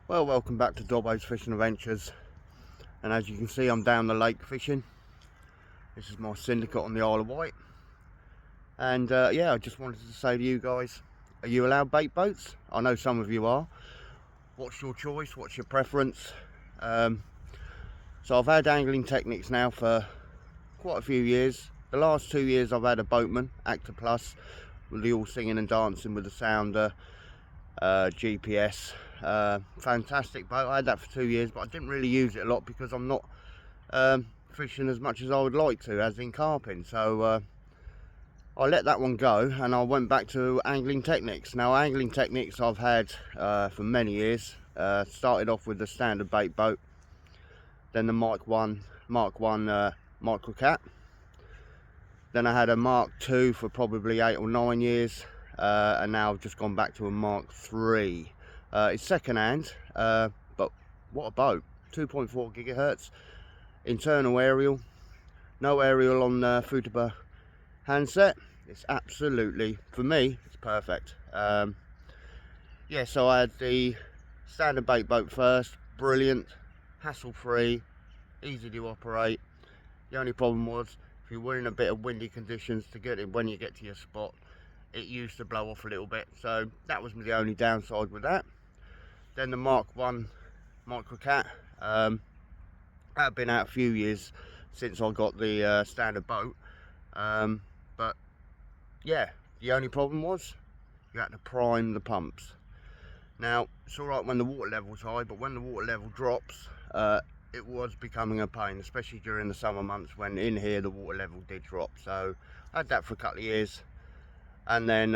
Well, welcome back to Dobbo's Fishing Adventures, and as you can see, I'm down the lake fishing. This is my syndicate on the Isle of Wight, and yeah, I just wanted to say to you guys, are you allowed bait boats? I know some of you are. What's your choice? What's your preference? So I've had angling techniques now for quite a few years. The last 2 years I've had a Boatman Actor Plus with the all singing and dancing with the sounder, GPS. Fantastic boat. I had that for 2 years, but I didn't really use it a lot because I'm not fishing as much as I would like to, as in carping. So I let that one go and I went back to angling techniques. Now, angling techniques I've had for many years. Started off with the standard bait boat, then the Mark 1 Microcat. Then I had a Mark 2 for probably 8 or 9 years, and now I've just gone back to a Mark 3. It's second hand, but what a boat. 2.4 gigahertz, internal aerial, no aerial on the Futaba handset. It's absolutely, for me, it's perfect. Yeah, so I had the standard bait boat first, brilliant, hassle-free, easy to operate. The only problem was, if you were in a bit of windy conditions to get it, when you get to your spot, it used to blow off a little bit. So that was the only downside with that. Then the Mark 1 Microcat. That had been out a few years since I got the standard boat. But yeah, the only problem was you had to prime the pumps. Now, it's alright when the water level's high, but when the water level drops, it was becoming a pain, especially during the summer months when in here the water level did drop. So I had that for a couple of years, and then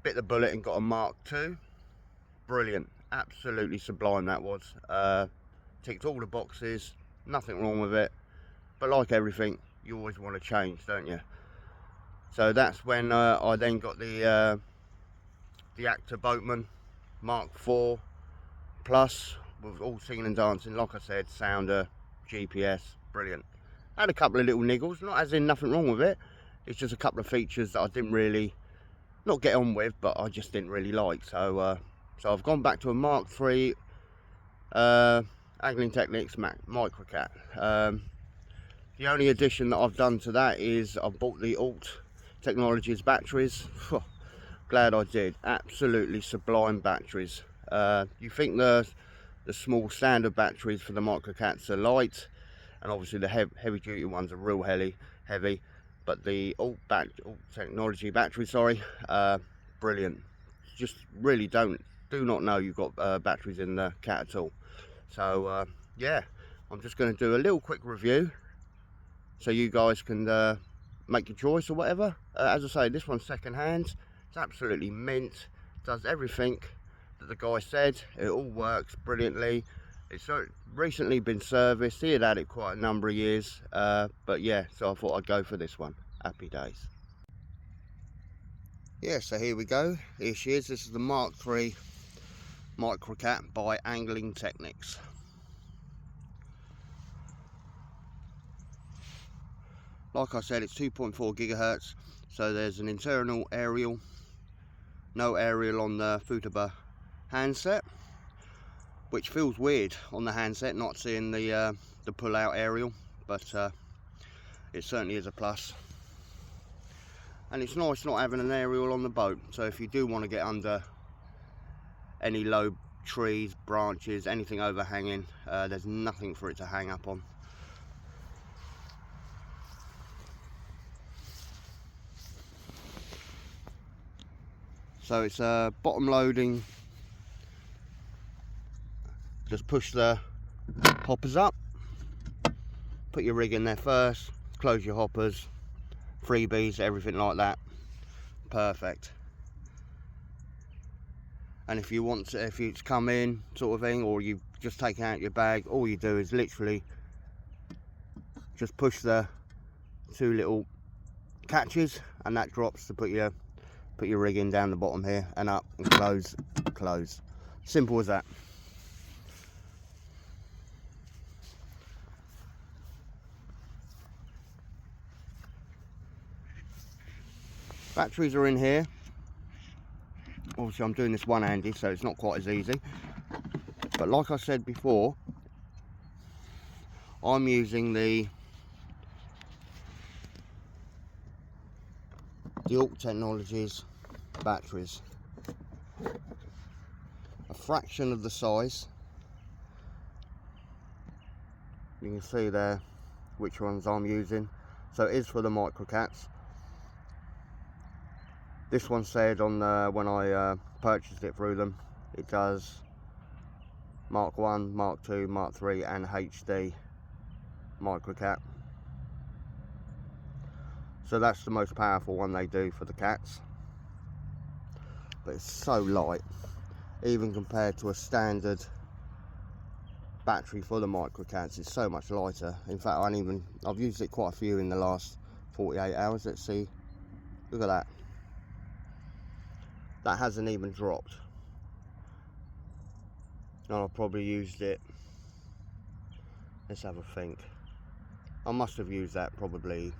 bit the bullet and got a Mark 2. Brilliant, absolutely sublime that was. Ticked all the boxes, nothing wrong with it, but like everything, you always want to change, don't you? So that's when I then got the Actor Boatman Mark 4 Plus with all singing and dancing, like I said, sounder, GPS, brilliant. Had a couple of little niggles, not as in nothing wrong with it, it's just a couple of features that I didn't really, not get on with, but I just didn't really like. So so I've gone back to a Mark 3 Angling Technics Microcat. The only addition that I've done to that is I've bought the ALTechnologies batteries. Glad I did. Absolutely sublime batteries. You think the small standard batteries for the Microcats are light, and obviously the heavy duty ones are real heavy, but the ALTechnology batteries, brilliant. Just really do not know you've got batteries in the cat at all. So yeah, I'm just going to do a little quick review so you guys can make your choice or whatever. As I say, this one's second hand. It's absolutely mint, does everything that the guy said. It all works brilliantly. It's recently been serviced. He had it quite a number of years, but yeah, so I thought I'd go for this one. Happy days. Yeah, so here we go. Here she is. This is the Mark 3 Microcat by Angling Technics. Like I said, it's 2.4 gigahertz, so there's an internal aerial, no aerial on the Futaba handset, which feels weird on the handset not seeing the pull-out aerial, but it certainly is a plus. And it's nice not having an aerial on the boat, so if you do want to get under any low trees, branches, anything overhanging, there's nothing for it to hang up on. So it's bottom loading. Just push the hoppers up, put your rig in there first, close your hoppers, freebies, everything like that. Perfect. And if you want to, if it's come in sort of thing, or you've just taken out your bag, all you do is literally just push the two little catches and that drops to put your rig in down the bottom here, and up and close. Simple as that. Batteries are in here. Obviously I'm doing this one-handed, so it's not quite as easy. But like I said before, I'm using the ALTechnologies batteries, a fraction of the size. You can see there which ones I'm using. So it is for the Microcats. This one said on when I purchased it through them, it does Mark 1, Mark 2, Mark 3 and HD Microcat. So that's the most powerful one they do for the cats. But it's so light, even compared to a standard battery for the Microcats. It's so much lighter. In fact, I've used it quite a few in the last 48 hours. Let's see. Look at that. That hasn't even dropped. And I've probably used it, let's have a think. I must have used that probably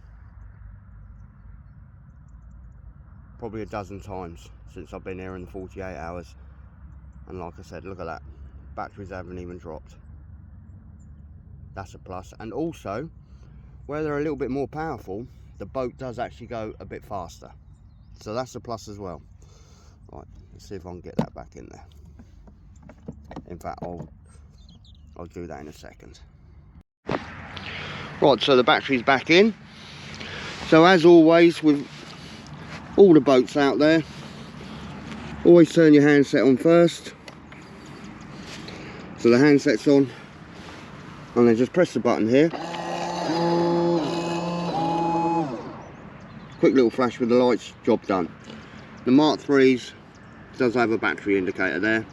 a dozen times since I've been here in the 48 hours. And like I said, look at that. Batteries haven't even dropped. That's a plus. And also, where they're a little bit more powerful, the boat does actually go a bit faster. So that's a plus as well. Right, let's see if I can get that back in there. In fact, I'll do that in a second. Right, so the battery's back in. So as always with all the boats out there, always turn your handset on first. So the handset's on, and then just press the button here. Quick little flash with the lights, job done. The Mark 3s does have a battery indicator there.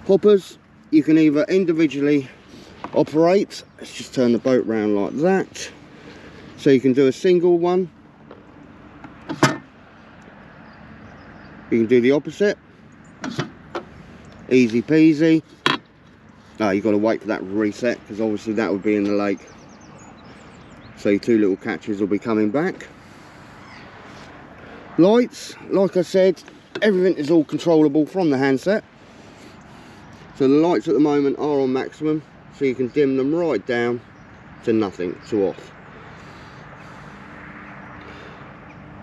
Hoppers, you can either individually operate. Let's just turn the boat round like that. So you can do a single one. You can do the opposite. Easy peasy. You've got to wait for that reset, because obviously that would be in the lake. So your two little catches will be coming back. Lights, like I said, everything is all controllable from the handset. So the lights at the moment are on maximum, so you can dim them right down to nothing, to off.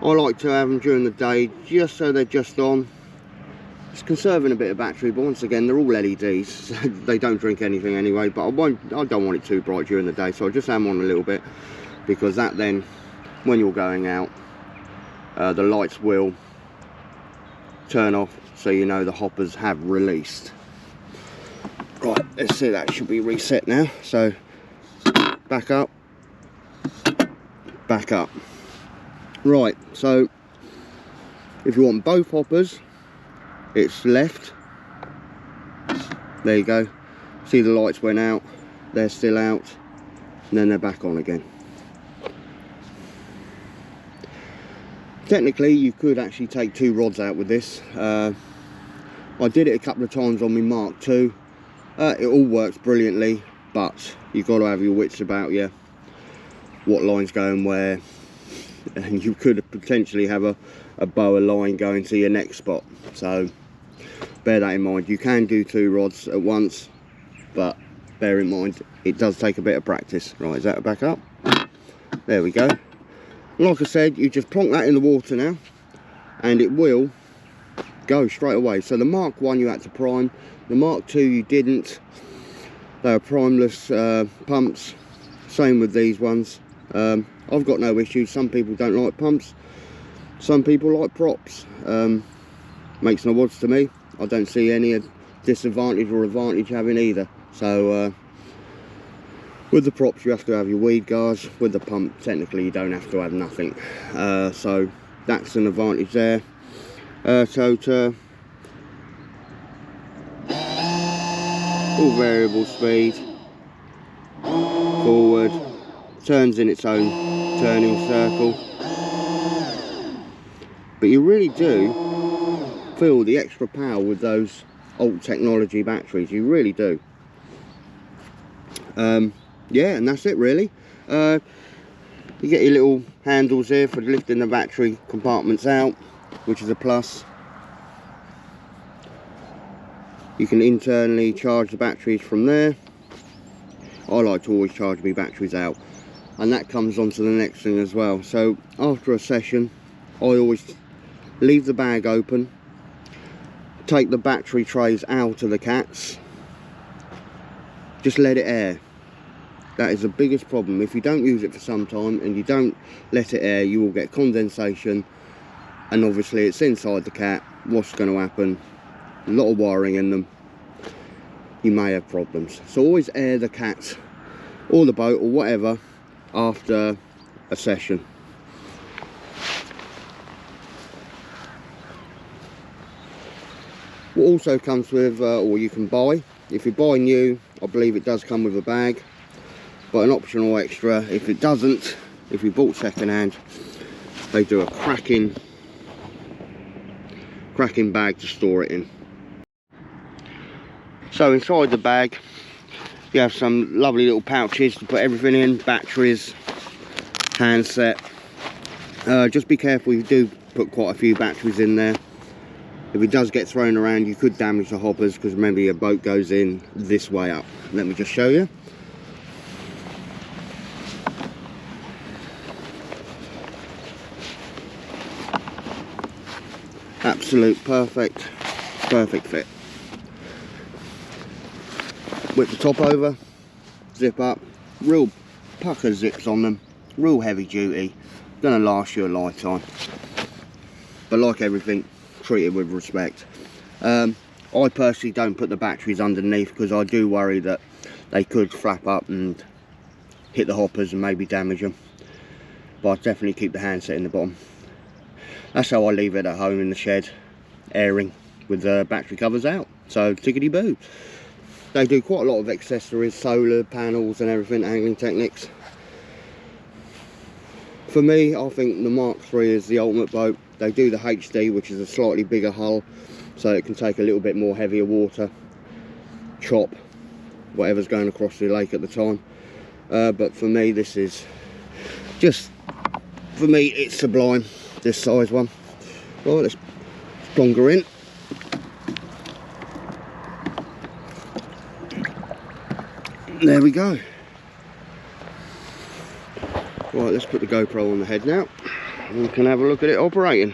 I like to have them during the day just so they're just on. It's conserving a bit of battery, but once again they're all LEDs, so they don't drink anything anyway. But I don't want it too bright during the day, so I just have them on a little bit, because that then, when you're going out, the lights will turn off, so you know the hoppers have released. Right, let's see, that should be reset now. So back up, back up. Right, so if you want both hoppers, it's left. There you go. See, the lights went out, they're still out, and then they're back on again. Technically you could actually take two rods out with this. I did it a couple of times on my Mark 2. It all works brilliantly, but you've got to have your wits about you, what line's going where, and you could potentially have a boa line going to your next spot. So bear that in mind. You can do two rods at once, but bear in mind it does take a bit of practice. Right, is that back up? There we go. Like I said, you just plonk that in the water now, and it will go straight away. So the Mark 1 you had to prime, the Mark 2 you didn't. They are primeless pumps. Same with these ones. I've got no issues. Some people don't like pumps, some people like props. Makes no odds to me. I don't see any disadvantage or advantage having either. So with the props you have to have your weed guards. With the pump technically you don't have to have nothing. So that's an advantage there. All variable speed, forward, turns in its own turning circle. But you really do feel the extra power with those ALTechnology batteries, you really do. Yeah, and that's it really. You get your little handles here for lifting the battery compartments out, which is a plus. You can internally charge the batteries from there. I like to always charge my batteries out, and that comes on to the next thing as well. So after a session, I always leave the bag open, take the battery trays out of the cats, just let it air. That is the biggest problem. If you don't use it for some time and you don't let it air, you will get condensation, and obviously it's inside the cat. What's going to happen? A lot of wiring in them. You may have problems. So always air the cats or the boat or whatever after a session. What also comes with, or you can buy, if you buy new, I believe it does come with a bag, but an optional extra if it doesn't, if you bought second hand, they do a cracking bag to store it in. So inside the bag you have some lovely little pouches to put everything in, batteries, handset. Just be careful, you do put quite a few batteries in there. If it does get thrown around, you could damage the hoppers, because remember your boat goes in this way up. Let me just show you. Absolute perfect fit. Whip the top over, zip up, real pucker zips on them, real heavy duty, gonna last you a lifetime. But like everything, treat it with respect. I personally don't put the batteries underneath, because I do worry that they could flap up and hit the hoppers and maybe damage them. But I definitely keep the handset in the bottom. That's how I leave it at home in the shed, airing with the battery covers out. So tickety boo. They do quite a lot of accessories, solar panels and everything, Angling Technics. For me, I think the Mk3 is the ultimate boat. They do the HD, which is a slightly bigger hull, so it can take a little bit more heavier water, chop whatever's going across the lake at the time. But for me, this is just, for me, it's sublime, this size one. Right, let's longer in. There we go. Right, let's put the GoPro on the head now, and we can have a look at it operating.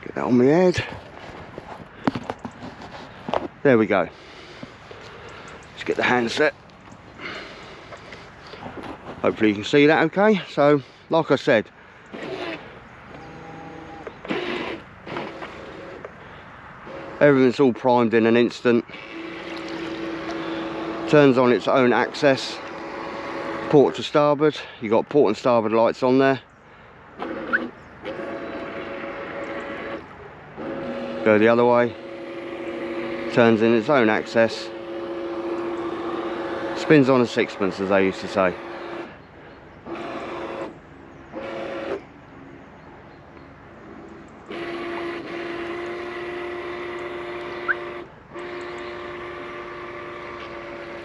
Get that on my head. There we go. Let's get the handset. Hopefully you can see that okay. So, like I said, everything's all primed in an instant. Turns on its own access. Port to starboard. You've got port and starboard lights on there. Go the other way. Turns in its own access. Spins on a sixpence, as they used to say.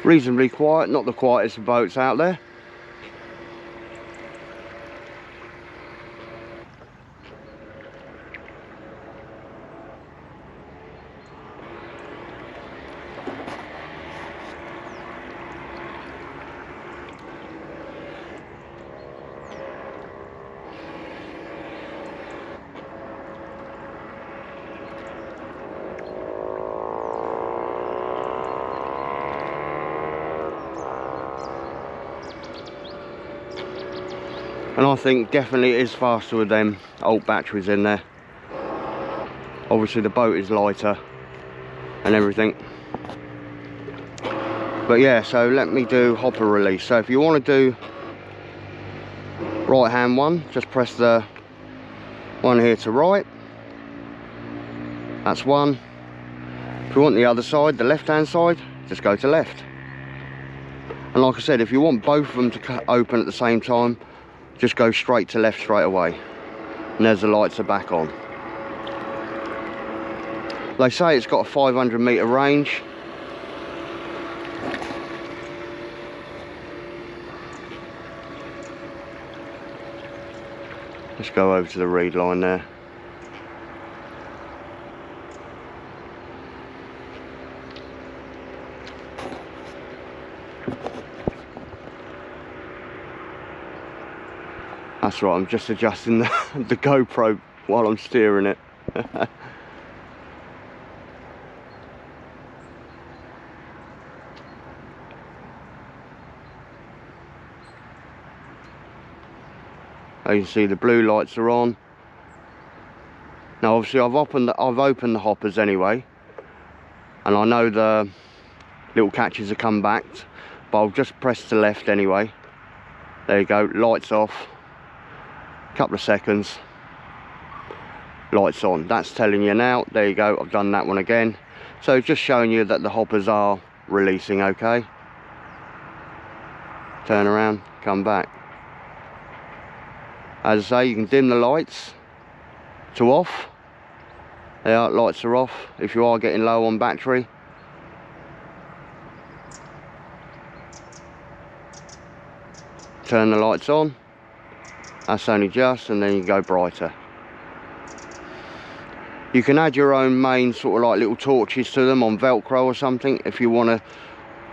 Reasonably quiet, not the quietest of boats out there. And I think definitely it is faster with them alt batteries in there. Obviously the boat is lighter and everything. But yeah, so let me do hopper release. So if you want to do right hand one, just press the one here to right. That's one. If you want the other side, the left hand side, just go to left. And like I said, if you want both of them to open at the same time, just go straight to left straight away, and there's the lights are back on. They say it's got a 500 metre range. Let's go over to the reed line there. That's right, I'm just adjusting the GoPro while I'm steering it. As you can see, the blue lights are on. Now obviously I've opened the hoppers anyway, and I know the little catches have come back, but I'll just press to left anyway. There you go, lights off. Couple of seconds, lights on. That's telling you now. There you go, I've done that one again. So just showing you that the hoppers are releasing okay. Turn around, come back. As I say, you can dim the lights to off. There, lights are off if you are getting low on battery. Turn the lights on. That's only just, and then you go brighter. You can add your own main sort of like little torches to them on Velcro or something if you want to.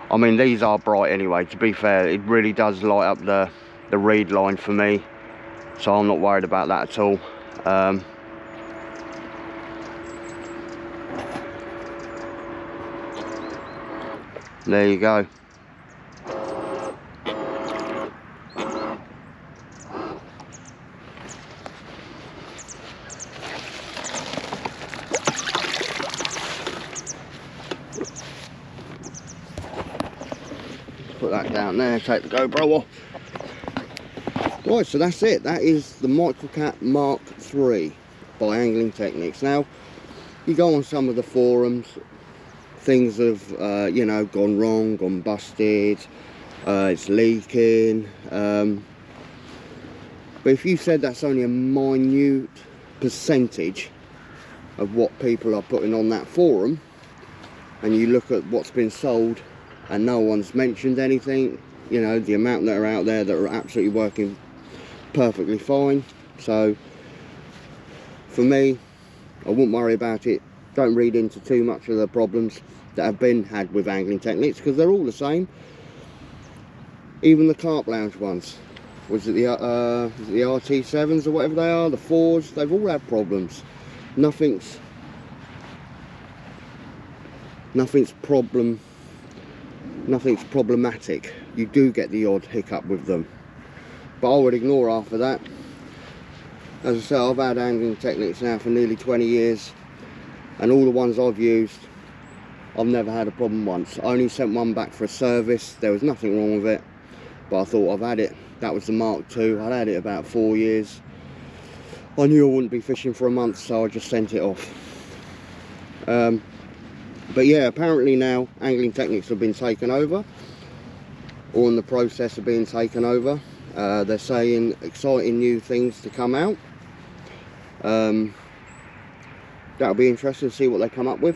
I mean, these are bright anyway, to be fair. It really does light up the reed line for me, so I'm not worried about that at all. There you go. Put that down there, take the GoPro off. Right, so that's it. That is the Microcat Mk3 by Angling Technics. Now, you go on some of the forums, things have, you know, gone wrong, gone busted, it's leaking. But if you said that's only a minute percentage of what people are putting on that forum, and you look at what's been sold and no one's mentioned anything, you know, the amount that are out there that are absolutely working perfectly fine. So for me, I wouldn't worry about it. Don't read into too much of the problems that have been had with Angling Technics, because they're all the same. Even the carp lounge ones, was it the RT7s or whatever they are, the 4s, they've all had problems. Nothing's problematic. You do get the odd hiccup with them, but I would ignore half of that. As I say, I've had Angling Technics now for nearly 20 years, and all the ones I've used, I've never had a problem once. I only sent one back for a service. There was nothing wrong with it, but I thought, I've had it. That was the Mark II. I'd had it about 4 years. I knew I wouldn't be fishing for a month, so I just sent it off. But yeah, apparently now Angling Technics have been taken over, or in the process of being taken over. They're saying exciting new things to come out. That'll be interesting to see what they come up with.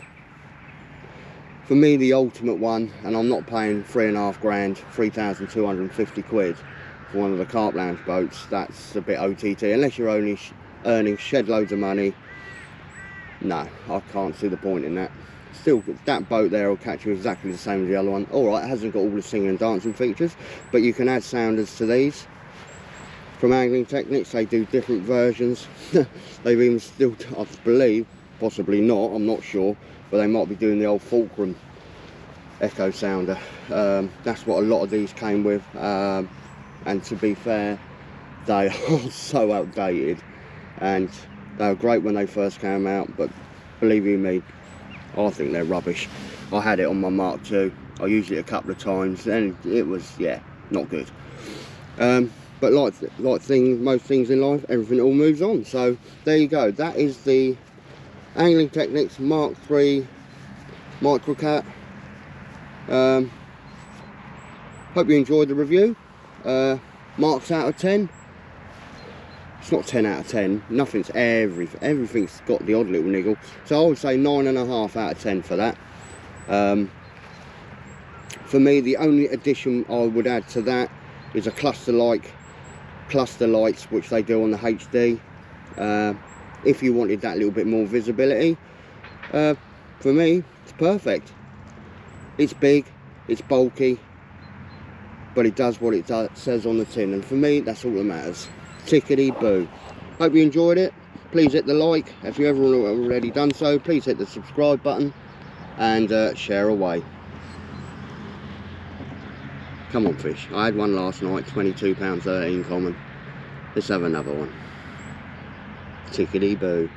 For me, the ultimate one, and I'm not paying 3.5 grand, 3,250 quid for one of the carp lounge boats. That's a bit OTT, unless you're only earning shed loads of money. No, I can't see the point in that. Still, that boat there will catch you exactly the same as the other one. Alright, it hasn't got all the singing and dancing features, but you can add sounders to these. From Angling Technics, they do different versions. They've even still, I believe, possibly not, I'm not sure, but they might be doing the old Fulcrum echo sounder. That's what a lot of these came with, and to be fair, they are so outdated, and they were great when they first came out, but believe you me, I think they're rubbish. I had it on my Mark II. I used it a couple of times, and it was, yeah, not good. But like most things in life, everything all moves on. So there you go. That is the Angling Technics Mark III Microcat. Hope you enjoyed the review. Marks out of 10. It's not 10 out of 10. Nothing's everything's got the odd little niggle. So I would say 9.5 out of 10 for that. For me, the only addition I would add to that is a cluster like plus the lights which they do on the HD. If you wanted that little bit more visibility, for me it's perfect. It's big, it's bulky, but it does what it says on the tin, and for me that's all that matters. Tickety boo. Hope you enjoyed it. Please hit the like. If you haven't already done so, please hit the subscribe button and share away. Come on fish, I had one last night, £22.13 common. Let's have another one. Tickety boo.